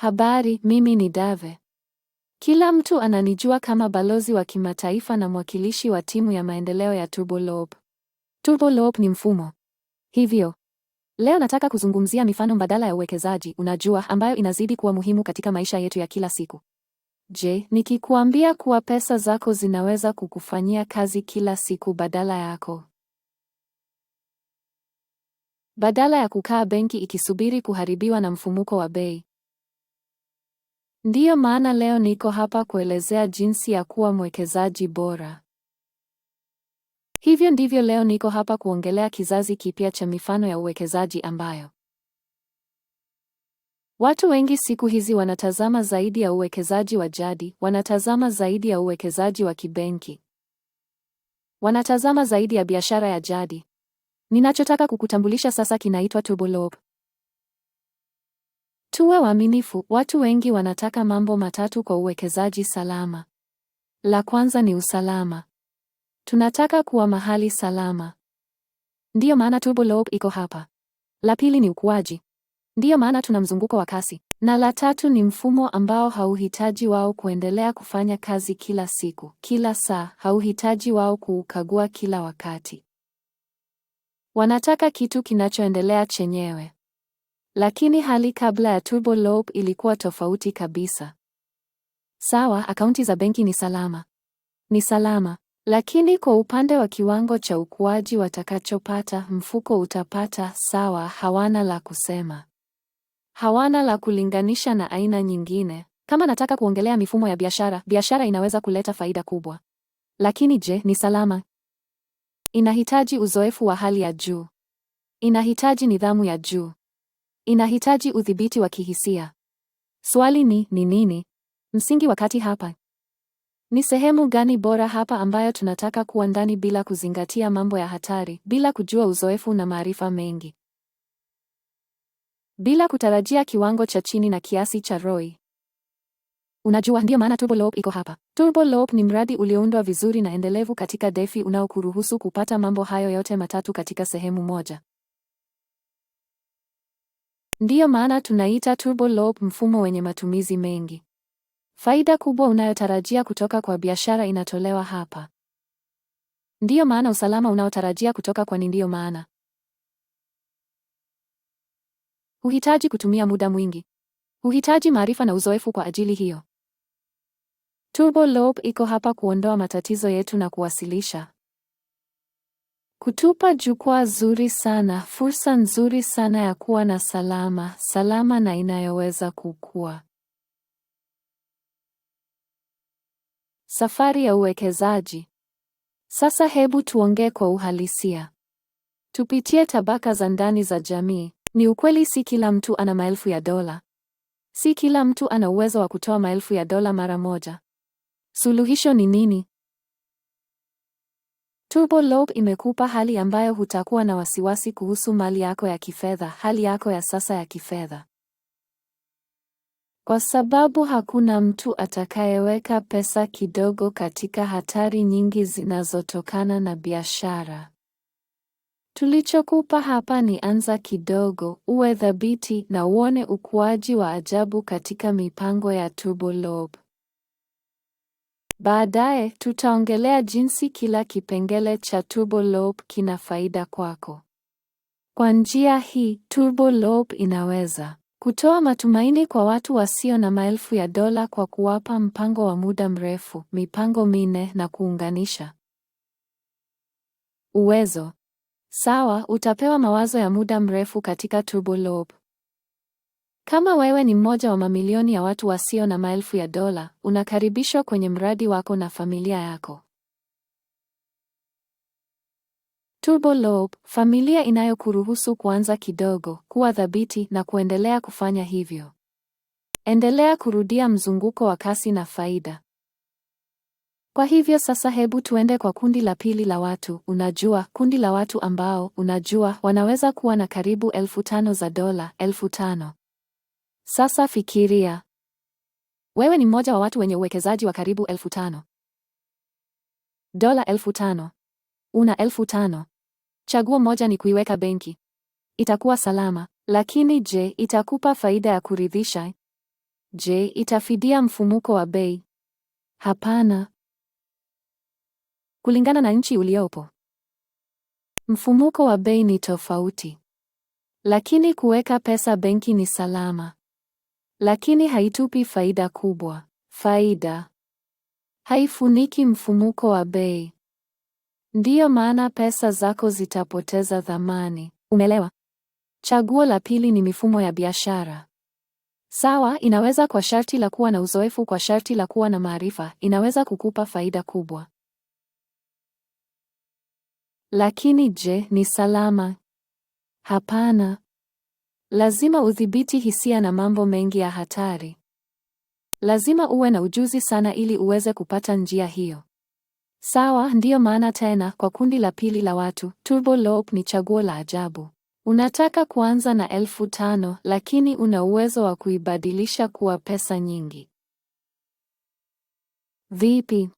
Habari, mimi ni Dave. Kila mtu ananijua kama balozi wa kimataifa na mwakilishi wa timu ya maendeleo ya TurboLoop. TurboLoop ni mfumo. Hivyo, leo nataka kuzungumzia mifano mbadala ya uwekezaji, unajua, ambayo inazidi kuwa muhimu katika maisha yetu ya kila siku. Je, nikikuambia kuwa pesa zako zinaweza kukufanyia kazi kila siku badala yako? Badala ya kukaa benki ikisubiri kuharibiwa na mfumuko wa bei. Ndiyo maana leo niko hapa kuelezea jinsi ya kuwa mwekezaji bora. Hivyo ndivyo leo niko hapa kuongelea kizazi kipya cha mifano ya uwekezaji ambayo watu wengi siku hizi wanatazama zaidi ya uwekezaji wa jadi, wanatazama zaidi ya uwekezaji wa kibenki. Wanatazama zaidi ya biashara ya jadi. Ninachotaka kukutambulisha sasa kinaitwa TurboLoop. Tuwe waaminifu, watu wengi wanataka mambo matatu kwa uwekezaji salama. La kwanza ni usalama. Tunataka kuwa mahali salama. Ndiyo maana TurboLoop iko hapa. La pili ni ukuaji. Ndiyo maana tuna mzunguko wa kasi. Na la tatu ni mfumo ambao hauhitaji wao kuendelea kufanya kazi kila siku, kila saa, hauhitaji wao kuukagua kila wakati. Wanataka kitu kinachoendelea chenyewe. Lakini hali kabla ya TurboLoop ilikuwa tofauti kabisa. Sawa, akaunti za benki ni salama. Ni salama. Lakini kwa upande wa kiwango cha ukuaji watakachopata, mfuko utapata, sawa, hawana la kusema. Hawana la kulinganisha na aina nyingine. Kama nataka kuongelea mifumo ya biashara, biashara inaweza kuleta faida kubwa. Lakini je, ni salama? Inahitaji uzoefu wa hali ya juu. Inahitaji nidhamu ya juu. Inahitaji udhibiti wa kihisia. Swali ni nini? Msingi wakati hapa. Ni sehemu gani bora hapa ambayo tunataka kuwa ndani bila kuzingatia mambo ya hatari, bila kujua uzoefu na maarifa mengi? Bila kutarajia kiwango cha chini na kiasi cha ROI. Unajua, ndio maana TurboLoop iko hapa. TurboLoop ni mradi ulioundwa vizuri na endelevu katika DeFi unaokuruhusu kupata mambo hayo yote matatu katika sehemu moja. Ndiyo maana tunaita TurboLoop mfumo wenye matumizi mengi. Faida kubwa unayotarajia kutoka kwa biashara inatolewa hapa. Ndiyo maana usalama unaotarajia kutoka kwa ndiyo maana. Huhitaji kutumia muda mwingi. Huhitaji maarifa na uzoefu kwa ajili hiyo. TurboLoop iko hapa kuondoa matatizo yetu na kuwasilisha. Kutupa jukwaa zuri sana, fursa nzuri sana ya kuwa na salama na inayoweza kukua. Safari ya uwekezaji. Sasa hebu tuongee kwa uhalisia. Tupitie tabaka za ndani za jamii. Ni ukweli si kila mtu ana maelfu ya dola. Si kila mtu ana uwezo wa kutoa maelfu ya dola mara moja. Suluhisho ni nini? TurboLoop imekupa hali ambayo hutakuwa na wasiwasi kuhusu mali yako ya kifedha, hali yako ya sasa ya kifedha. Kwa sababu hakuna mtu atakayeweka pesa kidogo katika hatari nyingi zinazotokana na biashara. Tulichokupa hapa ni anza kidogo, uwe thabiti na uone ukuaji wa ajabu katika mipango ya TurboLoop. Baadaye tutaongelea jinsi kila kipengele cha TurboLoop kina faida kwako. Kwa njia hii, TurboLoop inaweza kutoa matumaini kwa watu wasio na maelfu ya dola kwa kuwapa mpango wa muda mrefu, mipango minne na kuunganisha. Uwezo. Sawa, utapewa mawazo ya muda mrefu katika TurboLoop. Kama wewe ni mmoja wa mamilioni ya watu wasio na maelfu ya dola, unakaribishwa kwenye mradi wako na familia yako. TurboLoop, familia inayokuruhusu kuanza kidogo, kuwa thabiti na kuendelea kufanya hivyo. Endelea kurudia mzunguko wa kasi na faida. Kwa hivyo sasa hebu tuende kwa kundi la pili la watu, unajua, kundi la watu ambao, unajua, wanaweza kuwa na karibu 5,000 za dola, 5,000. Sasa fikiria. Wewe ni mmoja wa watu wenye uwekezaji wa karibu 5,000. Dola 5,000. Una 5,000. Chaguo moja ni kuiweka benki. Itakuwa salama, lakini je, itakupa faida ya kuridhisha? Je, itafidia mfumuko wa bei? Hapana. Kulingana na nchi uliopo, mfumuko wa bei ni tofauti. Lakini kuweka pesa benki ni salama. Lakini haitupi faida kubwa. Faida haifuniki mfumuko wa bei. Ndiyo maana pesa zako zitapoteza thamani. Umeelewa? Chaguo la pili ni mifumo ya biashara. Sawa, inaweza kwa sharti la kuwa na uzoefu, kwa sharti la kuwa na maarifa, inaweza kukupa faida kubwa. Lakini je, ni salama? Hapana. Lazima udhibiti hisia na mambo mengi ya hatari. Lazima uwe na ujuzi sana ili uweze kupata njia hiyo. Sawa, ndiyo maana tena kwa kundi la pili la watu, Turbo Loop ni chaguo la ajabu. Unataka kuanza na 5,000 lakini una uwezo wa kuibadilisha kuwa pesa nyingi. Vipi?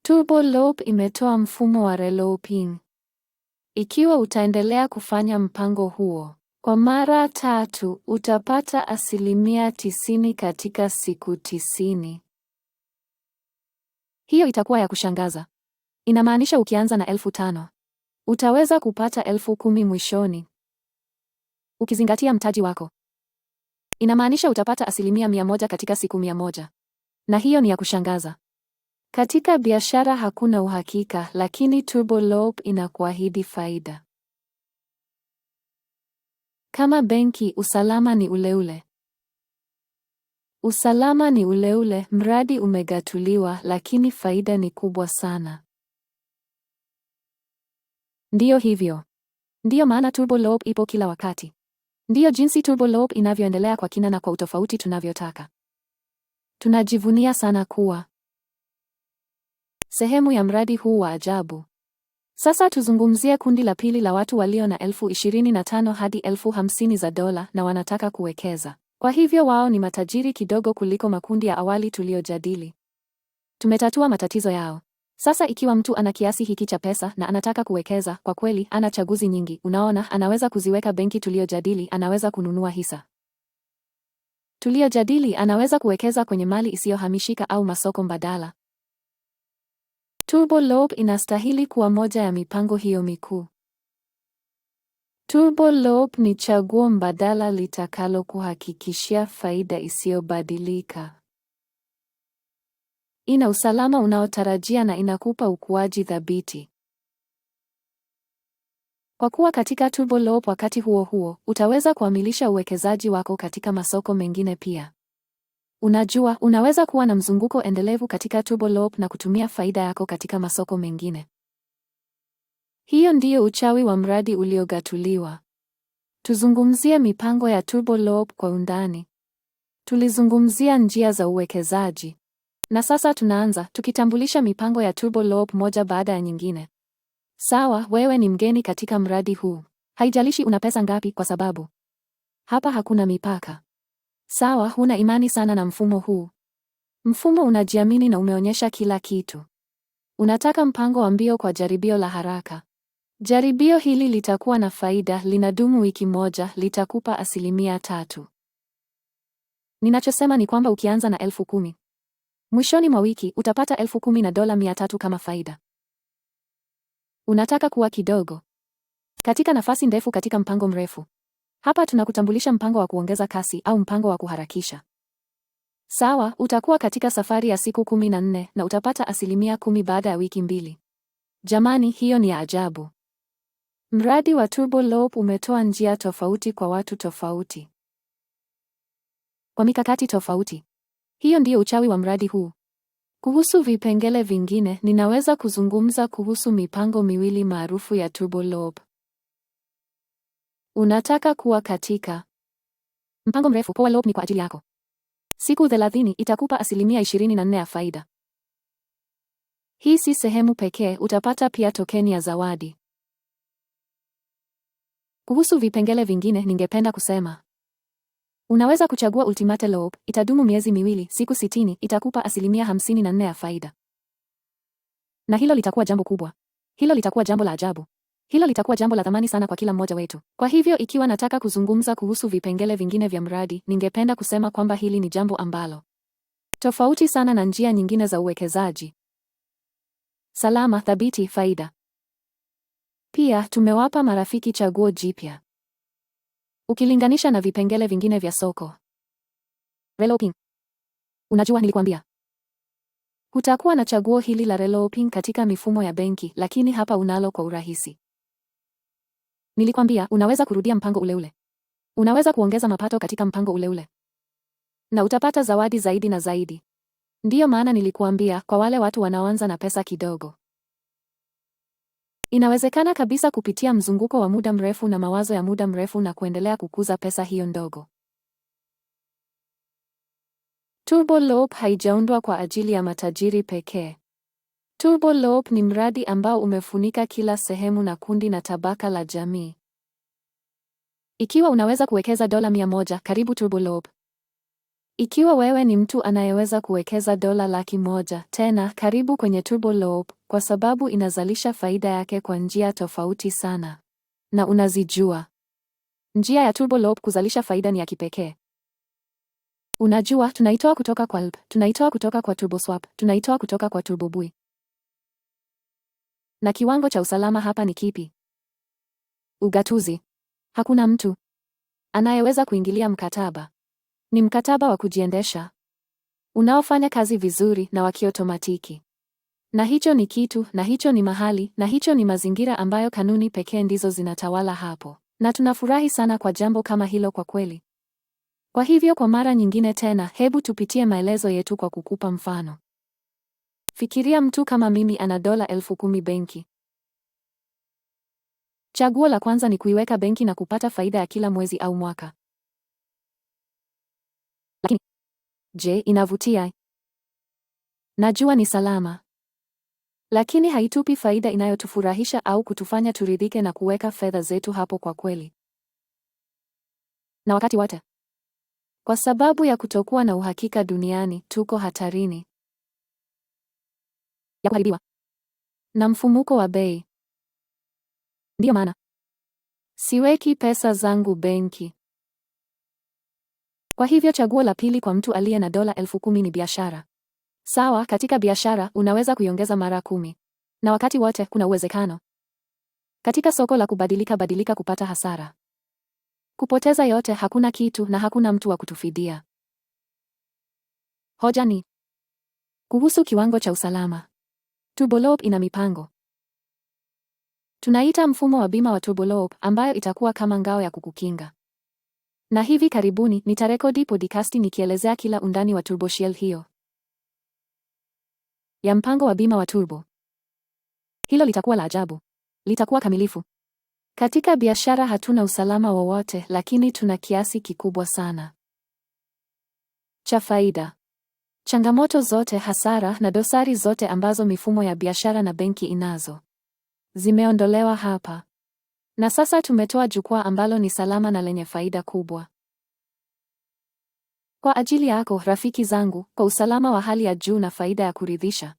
Turbo Loop imetoa mfumo wa relooping. Ikiwa utaendelea kufanya mpango huo kwa mara 3, utapata 90% katika siku 90. Hiyo itakuwa ya kushangaza. Inamaanisha ukianza na 5,000, utaweza kupata 10,000 mwishoni. Ukizingatia mtaji wako, inamaanisha utapata 100% katika siku 100. Na hiyo ni ya kushangaza. Katika biashara hakuna uhakika, lakini Turbo Loop inakuahidi faida. Kama benki, usalama ni ule ule. Usalama ni ule ule, mradi umegatuliwa, lakini faida ni kubwa sana. Ndiyo hivyo. Ndiyo maana Turbo Loop ipo kila wakati. Ndiyo jinsi Turbo Loop inavyoendelea kwa kina na kwa utofauti tunavyotaka. Tunajivunia sana kuwa sehemu ya mradi huu wa ajabu. Sasa tuzungumzie kundi la pili la watu walio na $25,000 hadi $50,000 na wanataka kuwekeza. Kwa hivyo wao ni matajiri kidogo kuliko makundi ya awali tuliyojadili. Tumetatua matatizo yao. Sasa ikiwa mtu ana kiasi hiki cha pesa na anataka kuwekeza, kwa kweli ana chaguzi nyingi. Unaona, anaweza kuziweka benki tuliyojadili, anaweza kununua hisa tuliyojadili, anaweza kuwekeza kwenye mali isiyohamishika au masoko mbadala. Turbo Loop inastahili kuwa moja ya mipango hiyo mikuu. Turbo Loop ni chaguo mbadala litakalo kuhakikishia faida isiyobadilika. Ina usalama unaotarajia na inakupa ukuaji thabiti. Kwa kuwa katika Turbo Loop wakati huo huo, utaweza kuhamisha uwekezaji wako katika masoko mengine pia. Unajua, unaweza kuwa na mzunguko endelevu katika Turbo Loop na kutumia faida yako katika masoko mengine. Hiyo ndiyo uchawi wa mradi uliogatuliwa. Tuzungumzie mipango ya Turbo Loop kwa undani. Tulizungumzia njia za uwekezaji. Na sasa tunaanza tukitambulisha mipango ya Turbo Loop moja baada ya nyingine. Sawa, wewe ni mgeni katika mradi huu. Haijalishi una pesa ngapi, kwa sababu hapa hakuna mipaka. Sawa, huna imani sana na mfumo huu. Mfumo unajiamini na umeonyesha kila kitu. Unataka mpango wa mbio kwa jaribio la haraka. Jaribio hili litakuwa na faida, linadumu wiki moja, litakupa 3%. Ninachosema ni kwamba ukianza na 10,000, mwishoni mwa wiki utapata 10,000 na $300 kama faida. Unataka kuwa kidogo katika nafasi ndefu katika mpango mrefu. Hapa tunakutambulisha mpango wa kuongeza kasi au mpango wa kuharakisha. Sawa, utakuwa katika safari ya siku 14 na utapata 10% baada ya wiki 2. Jamani, hiyo ni ya ajabu. Mradi wa Turbo Loop umetoa njia tofauti kwa watu tofauti, kwa mikakati tofauti. Hiyo ndiyo uchawi wa mradi huu. Kuhusu vipengele vingine, ninaweza kuzungumza kuhusu mipango miwili maarufu ya Turbo Loop. Unataka kuwa katika mpango mrefu, Power Loop ni kwa ajili yako. Siku 30 itakupa 24% ya faida. Hii si sehemu pekee, utapata pia tokeni ya zawadi. Kuhusu vipengele vingine, ningependa kusema unaweza kuchagua Ultimate Loop, itadumu miezi 2, siku 60, itakupa 54% ya faida. Na hilo litakuwa jambo kubwa. Hilo litakuwa jambo la ajabu. Hilo litakuwa jambo la thamani sana kwa kila mmoja wetu. Kwa hivyo ikiwa nataka kuzungumza kuhusu vipengele vingine vya mradi, ningependa kusema kwamba hili ni jambo ambalo tofauti sana na njia nyingine za uwekezaji. Salama, thabiti, faida. Pia tumewapa marafiki chaguo jipya. Ukilinganisha na vipengele vingine vya soko. Reloping. Unajua nilikwambia. Hutakuwa na chaguo hili la reloping katika mifumo ya benki, lakini hapa unalo kwa urahisi. Nilikwambia unaweza kurudia mpango ule ule. Unaweza kuongeza mapato katika mpango ule ule. Na utapata zawadi zaidi na zaidi. Ndiyo maana nilikuambia kwa wale watu wanaoanza na pesa kidogo. Inawezekana kabisa kupitia mzunguko wa muda mrefu na mawazo ya muda mrefu na kuendelea kukuza pesa hiyo ndogo. Turbo Loop haijaundwa kwa ajili ya matajiri pekee. Turbo Loop ni mradi ambao umefunika kila sehemu na kundi na tabaka la jamii. Ikiwa unaweza kuwekeza $100, karibu Turbo Loop. Ikiwa wewe ni mtu anayeweza kuwekeza $100,000, tena karibu kwenye Turbo Loop, kwa sababu inazalisha faida yake kwa njia tofauti sana. Na unazijua. Njia ya Turbo Loop kuzalisha faida ni ya kipekee. Unajua, tunaitoa kutoka kwa LP, tunaitoa kutoka kwa TurboSwap, tunaitoa kutoka kwa TurboBuy. Na kiwango cha usalama hapa ni kipi? Ugatuzi. Hakuna mtu anayeweza kuingilia mkataba. Ni mkataba wa kujiendesha, unaofanya kazi vizuri na wa kiotomatiki. Na hicho ni kitu, na hicho ni mahali, na hicho ni mazingira ambayo kanuni pekee ndizo zinatawala hapo. Na tunafurahi sana kwa jambo kama hilo kwa kweli. Kwa hivyo kwa mara nyingine tena, hebu tupitie maelezo yetu kwa kukupa mfano. Fikiria mtu kama mimi ana $10,000 benki. Chaguo la kwanza ni kuiweka benki na kupata faida ya kila mwezi au mwaka. Lakini, je, inavutia? Najua ni salama. Lakini haitupi faida inayotufurahisha au kutufanya turidhike na kuweka fedha zetu hapo kwa kweli. Na wakati wote, kwa sababu ya kutokuwa na uhakika duniani, tuko hatarini ya kuharibiwa na mfumuko wa bei. Ndiyo maana siweki pesa zangu benki. Kwa hivyo chaguo la pili kwa mtu aliye na $10,000 ni biashara. Sawa, katika biashara unaweza kuiongeza mara 10. Na wakati wote kuna uwezekano katika soko la kubadilika kupata hasara. Kupoteza yote, hakuna kitu na hakuna mtu wa kutufidia. Hoja ni kuhusu kiwango cha usalama. Turbo Loop ina mipango. Tunaita mfumo wa bima wa Turbo Loop ambayo itakuwa kama ngao ya kukukinga. Na hivi karibuni nitarekodi podcast nikielezea kila undani wa Turbo Shield hiyo ya mpango wa bima wa Turbo. Hilo litakuwa la ajabu. Litakuwa kamilifu. Katika biashara hatuna usalama wowote, lakini tuna kiasi kikubwa sana cha faida. Changamoto zote, hasara na dosari zote ambazo mifumo ya biashara na benki inazo zimeondolewa hapa. Na sasa tumetoa jukwaa ambalo ni salama na lenye faida kubwa. Kwa ajili yako, rafiki zangu, kwa usalama wa hali ya juu na faida ya kuridhisha.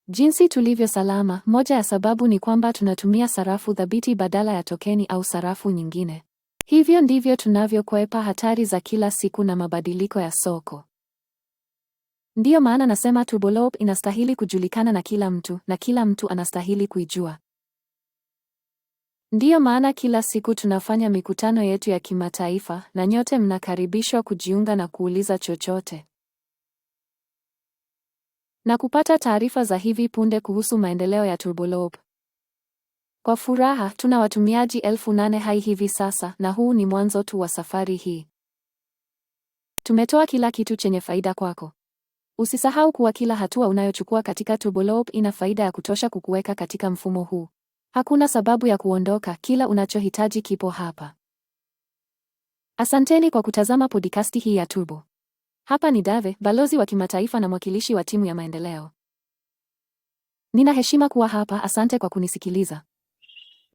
Jinsi tulivyo salama, moja ya sababu ni kwamba tunatumia sarafu thabiti badala ya tokeni au sarafu nyingine. Hivyo ndivyo tunavyokwepa hatari za kila siku na mabadiliko ya soko. Ndiyo maana nasema Turbo Loop inastahili kujulikana na kila mtu, na kila mtu anastahili kuijua. Ndiyo maana kila siku tunafanya mikutano yetu ya kimataifa, na nyote mnakaribishwa kujiunga na kuuliza chochote na kupata taarifa za hivi punde kuhusu maendeleo ya Turbo Loop. Kwa furaha, tuna watumiaji 8,000 hai hivi sasa, na huu ni mwanzo tu wa safari hii. Tumetoa kila kitu chenye faida kwako. Usisahau kuwa kila hatua unayochukua katika Turbo Loop ina faida ya kutosha kukuweka katika mfumo huu. Hakuna sababu ya kuondoka, kila unachohitaji kipo hapa. Asanteni kwa kutazama podcast hii ya Turbo. Hapa ni Dave, balozi wa kimataifa na mwakilishi wa timu ya maendeleo. Nina heshima kuwa hapa, asante kwa kunisikiliza.